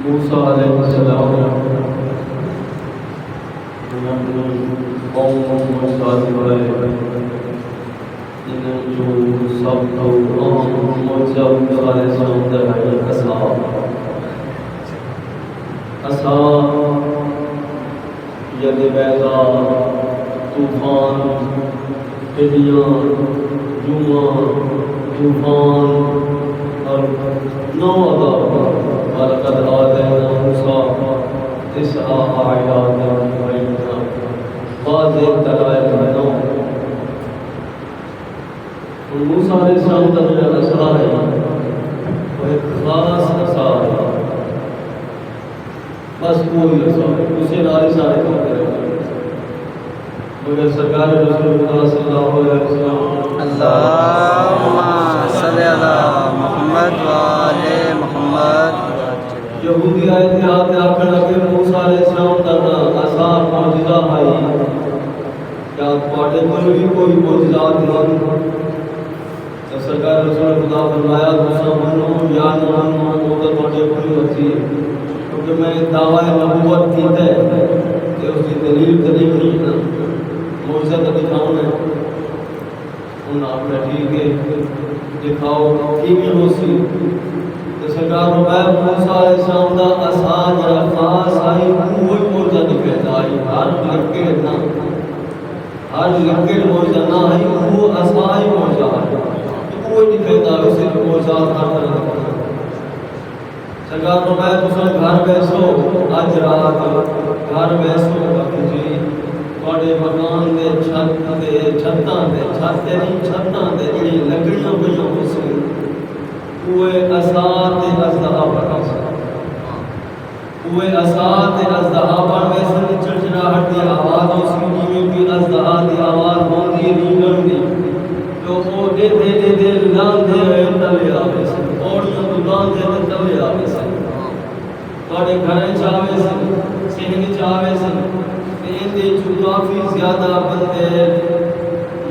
موسیٰ علیہ السلام قوم مشاہد ہوئے انہیں جو سب تو موسیٰ علیہ السلام در حیل اصحاب ید بیضا طوفان ہدیاں جمعہ طوفان اور نو عذاب وَلَقَدْ آتَيْنَا مُوسَىٰ تِسْعَ آیَاتٍ بَیِّنَاتٍ واضح دلائل نو. موسیٰ علیہ السلام کا جو عصا ہے وہ ایک خاص عصا ہے، بس کوئی عصا ہے، اسے ناری سارے کام کرے گا. مگر سرکار رسول اللہ صلی اللہ علیہ وسلم اللہم صلی علی محمد و آل محمد. یہودی اتحاد آخر لگے موسیٰ علیہ السلام کا عصا معجزہ ہے، کیا پاڑے پر بھی کوئی معجزات نہیں؟ تو سرکار رسول خدا فرمایا موسیٰ منو یا نہ منو تو پاڑے پر ہی ہوتی ہے، کیونکہ میں دعویٰ نبوت کی ہے کہ اس کی دلیل نہیں ہے، معجزہ تو دکھاؤں ہے. انہوں نے آپ نے ٹھیک ہے دکھاؤ کی بھی ہو سی. سرکار فرمایا موسیٰ علیہ السلام دا عصا جڑا خاص آئی وہی معجزہ دکھاتا ہے. ہر لکڑ معجزہ نہ ہے، وہ عصا ہی معجزہ ہے، کوئی دکھاتا ہے اسے معجزات ہر طرح دکھاتا ہے. سرکار فرمایا تساں گھر بیسو اج رات گھر بیسو جی تواڈے مکان دے چھتاں دے چھتاں تے جڑی لکڑیاں پئیاں ہوسن اوے عصا تے اژدہا بن سن، اوے عصا تے اژدہا بن ویسن. چڑچڑاہٹ دی آواز ہوسی جویں کہ اژدہا دی آواز ہوندی ریگن دی، تو او دے لاندے ہوئے تلے آوے سن، پوڑیاں تو لاندے تے تلے آوے سن، تواڈے گھریں چ آوے سن، صحن چ آوے سن. اندے چ کافی زیادہ بندے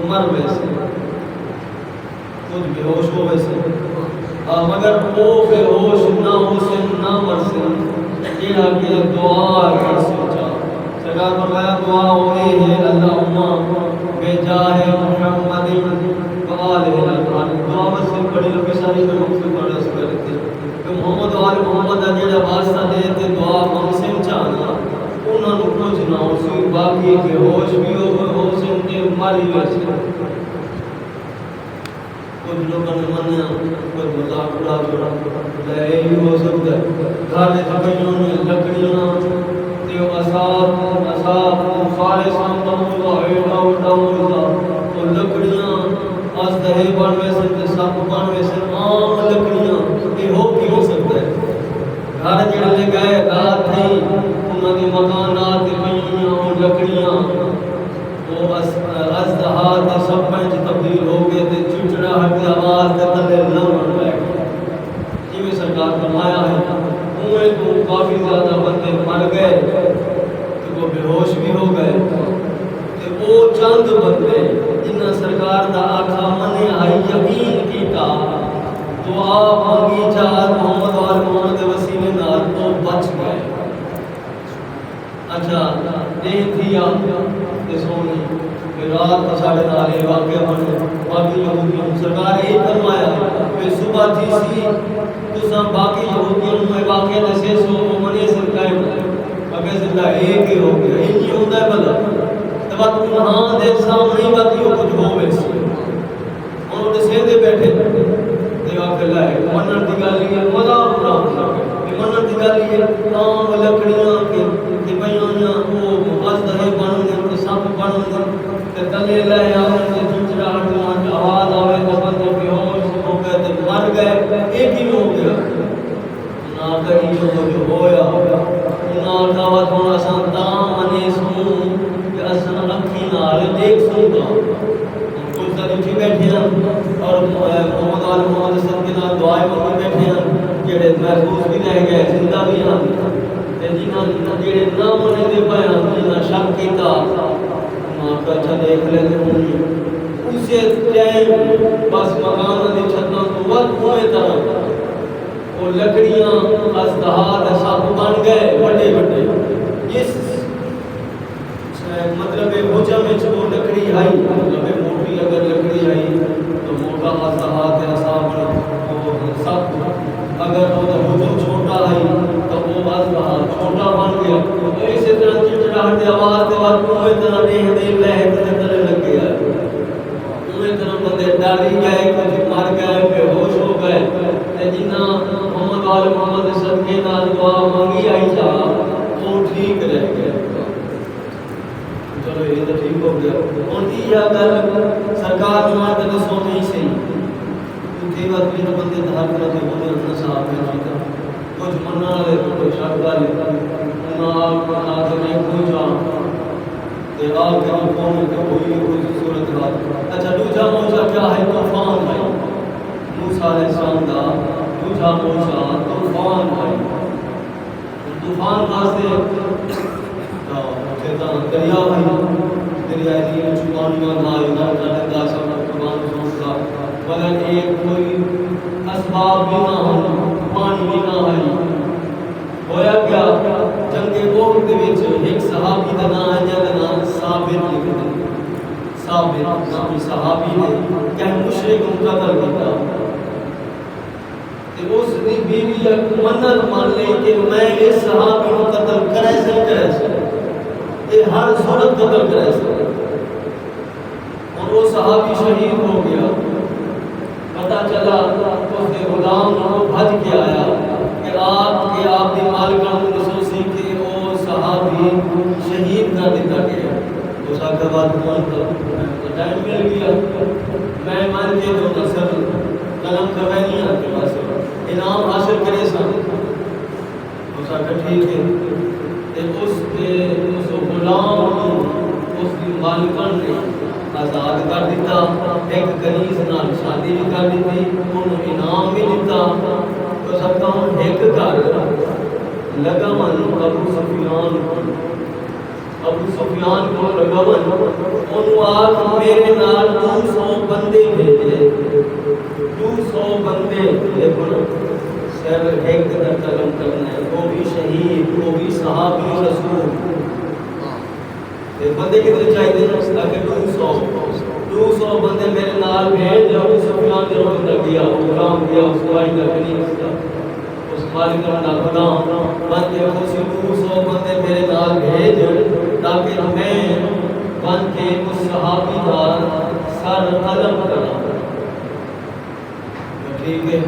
مر وے سن، کچھ بے ہوش ہوئے سن، مگر وہ بے ہوش نہ ہو سن نہ مر سن جڑا کہ دعا کر سوچا. سرکار فرمایا دعا ہوئی ہے اللہم بجاہ محمد و آلہ الطاہرین. دعا بس بڑی لمبی ساری میں مقصد پڑھ اس کر دیتے کہ محمد و آل محمد دا جڑا واسطہ دے تے دعا منسن چاہنا انہاں نو کچھ نہ ہو سی، باقی بے ہوش بھی ہو سن تے ماری ویسے. کچھ لوگوں نے منیا کوئی مذاق اڑا چھوڑا لے ہی ہو سکتا ہے. گھر تھپیوں نے لکڑیاں تے عصا سارے سامنے موجودہ تو لکڑیاں اژدہے بن ویسن تے سپ بن ویسن عام لکڑیاں یہ ہو کی ہو سکتا ہے. گھر جڑے گئے رات تھی انہاں دے مکانات تے پئیاں او لکڑیاں وہ اژدہا تے سپاں وچ تبدیل ہو گئے تے چڑچڑاہٹ دی آواز تے تلے لمن لگ گئے. جویں سرکار فرمایا ہے اوے تو کافی زیادہ بندے مر گئے تے وہ بے ہوش بھی ہو گئے. تے وہ چند بندے جنہاں سرکار دا آکھا منے آئی یقین کیتا دعا مانگی چاہت محمد و آل محمد دے وسیلے نال تو بچ گئے. اچھا یہ تھی آپ سونی کہ رات ساڑھے نالے واقعہ بنے باقی یہودیوں سرکار یہ فرمایا کہ صبح تھی سی تساں باقی یہودیوں میں واقعہ دسے سو وہ منی سرکائے اگر زندہ ایک ہی ہو گیا ایک ہی ہوتا ہے بلا تب انہاں دے سامنے باقی وہ کچھ ہو ویسی انہوں نے سیدھے بیٹھے دیوا کر لائے منن دی گل ہے مزہ اڑا کہ منن دی گل ہے عام لکڑیاں کے بیاں وہ اژدہے بن گئے سپ بن گئے تے تلے لے آوے تے چڑچڑاہٹ دی آواز آوے تے بندے بے ہوش ہو گئے تے مر گئے. ایک ہی ہو گیا نہ کہیں جو ہویا نہ دعوت ہونا سان تاں منے سوں کہ اساں اکھی نال دیکھ سوں کچھ اٹھی بیٹھے ہیں اور محمد آل محمد صلی اللہ علیہ وسلم دعائیں مانگے بیٹھے ہیں جڑے محفوظ بھی رہ گئے زندہ بھی ہیں تے جنہاں جڑے نہ منے دے پئے جنہاں شک کیتا ماں کا اچھا دیکھ لیندے ہوں اسے ٹائم بس مکان دی چھتاں تو سنے دے لہت دے تلے لگ گیا انہیں طرح بندے ڈاری گئے کچھ مر گئے بے ہوش ہو گئے تے جنہ محمد وال محمد صدقے نال دعا مانگی آئی جا وہ ٹھیک رہ گئے چلو یہ تو ٹھیک ہو گیا اور یہ گل سرکار جماعت نے سونی سی کہ وقت میں بندے ہر طرح کے ہونے اپنا صاحب ہے کچھ مننا والے کچھ شک والے نال بنا کے میں کوئی جا تے آ کے کون کے کوئی صورت حال اچھا دوسرا موجہ کیا ہے طوفان ہے موسیٰ علیہ السلام دا دوسرا موجہ طوفان ہے طوفان واسطے تو دریا ہے دریا دی چپانیاں نہ نہ دا سب قرآن سنتا مگر ایک کوئی اسباب بھی نہ ہو پانی بھی نہ ہے ہویا کیا جنگ احد دے وچ ایک صحابی دا نام ہے جس دا نام ثابت لکھا ثابت نامی صحابی نے کہ مشرک قتل کیتا تے اس دی بیوی ایک منت مان لئی کہ میں اس صحابی کو قتل کرے سے یہ ہر صورت قتل کرے سے اور وہ صحابی شہید ہو گیا پتہ چلا اس کے غلام کو بھج کے آیا کہ آپ دی مالکہ خصوصی کہ وہ صحابی شہید نہ دیتا گیا اس کے بعد ٹائم مل گیا میں مان کے جو نصر قلم کروینی آپ کے پاس انعام حاصل کرے سا اس کا ٹھیک ہے اس غلام اس کی مالکہ نے آزاد کر دیتا ایک کنیز نال شادی بھی کر دیتی انہوں انعام بھی دیتا تو سکتا ہوں ایک کر لگا من ابو سفیان کو لگا من انہوں آج میرے نال 200 بندے بھیجے 200 بندے دیکھو نا سر ایک در قلم کرنا ہے وہ بھی شہید وہ بھی صحابی رسول بندے کتنے چاہیے تاکہ 200 بندے میرے نال بھیج ابو سفیان نے روز تک گیا غلام گیا اس کو آئی تک نہیں اس مالک کا غلام بن کے اسی 200 بندے میرے نال بھیج تاکہ میں بن کے اس صحابی کا سر قلم کرا ٹھیک ہے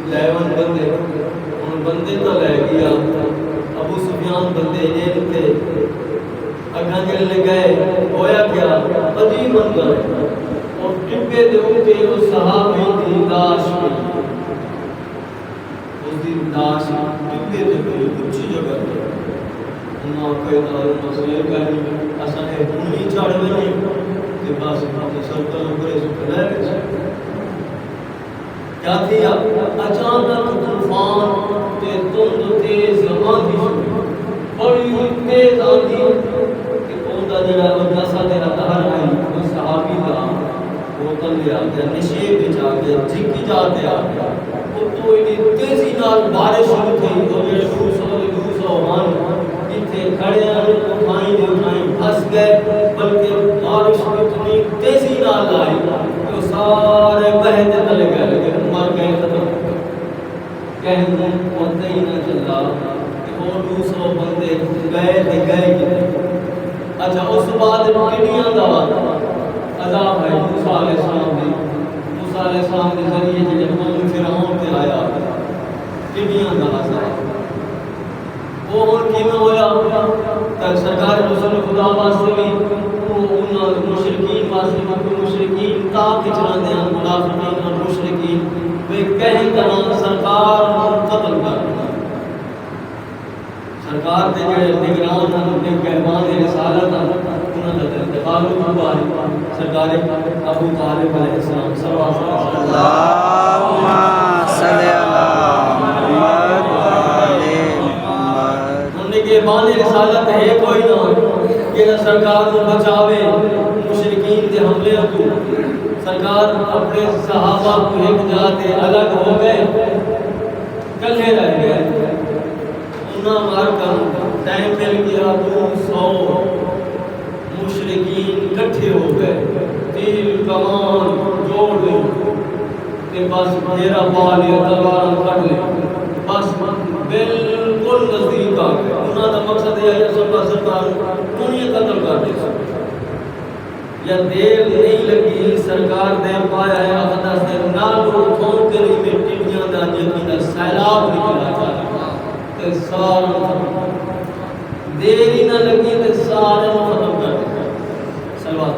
لیون بندے ان بندے تو لے گیا ابو سفیان بندے یہ تھے اگاں گلے گئے ہویا کیا عجیب منظر ہے اور ٹبے دے اوپر اس صحابی دی لاش پئی اس دی لاش ٹبے دے اوپر اونچی جگہ تے انہاں قیدار مسئلے کہی اساں نے نہیں چڑھ ونے تے بس سرکل اوپر سکھلے وچ کیا تھی اچانک طوفان تے دھند تیز آندھی شروع بڑی تیز آندھی دا جڑا وجاسا تیرا دہر آئی وہ صحابی دا وہ تلے آ گیا نشیب وچ آ گیا جھکی جاتے آ گیا وہ تو اتنی تیزی نال بارش شروع تھی وہ جڑے 200 مان اتنے کھڑے اٹھائیں پھنس گئے بلکہ بارش اتنی تیزی نال آئی کہ سارے بہتے تلے گئے لیکن مر گئے ختم کہنے پتہ ہی نہ چلا کہ وہ 200 بندے گئے تھے گئے کتنے اچھا اس بعد ٹڈیاں دا عذاب ہے موسیٰ علیہ السلام دی موسیٰ علیہ السلام کے ذریعے جڑے قوم فرعون تے آیا ٹڈیاں دا عذاب وہ ہن کیویں ہویا تے سرکار رسول خدا واسطے بھی انہاں مشرکین واسطے مشرکین تا کچراندے ہیں منافقین اور مشرکین وہ کہیں طرح سرکار قتل کر سرکار دے جڑے نگران ہیں کہبان رسالت انہاں دا انتقال ہوا ہے سرکار ابو طالب علیہ السلام صلی اللہ علیہ محمد والے محمد انہوں نے کہبان رسالت ہے کوئی نہ کہ سرکار کو بچاوے مشرکین کے حملے کو سرکار اپنے صحابہ کو ایک جاتے الگ ہو گئے کلے رہ گئے انہاں مار کر ٹائم مل گیا 200 مشرکین کٹھے ہو گئے تیر کمان جوڑ لی کہ بس میرا بال یا تلوار کٹ لے بس بالکل نزدیک آ گئے انہاں دا مقصد یہ ہے سرکار انہیں قتل کر دے یا دیر نہیں لگی سرکار دے پایا ہے اقدس دے نالو تھون کری میں ٹڈیاں دا جلدی دا سیلاب نکلا چاہتا تے سارا دیر ہی نہ لگی تے سارا ختم کر دیا. سلوات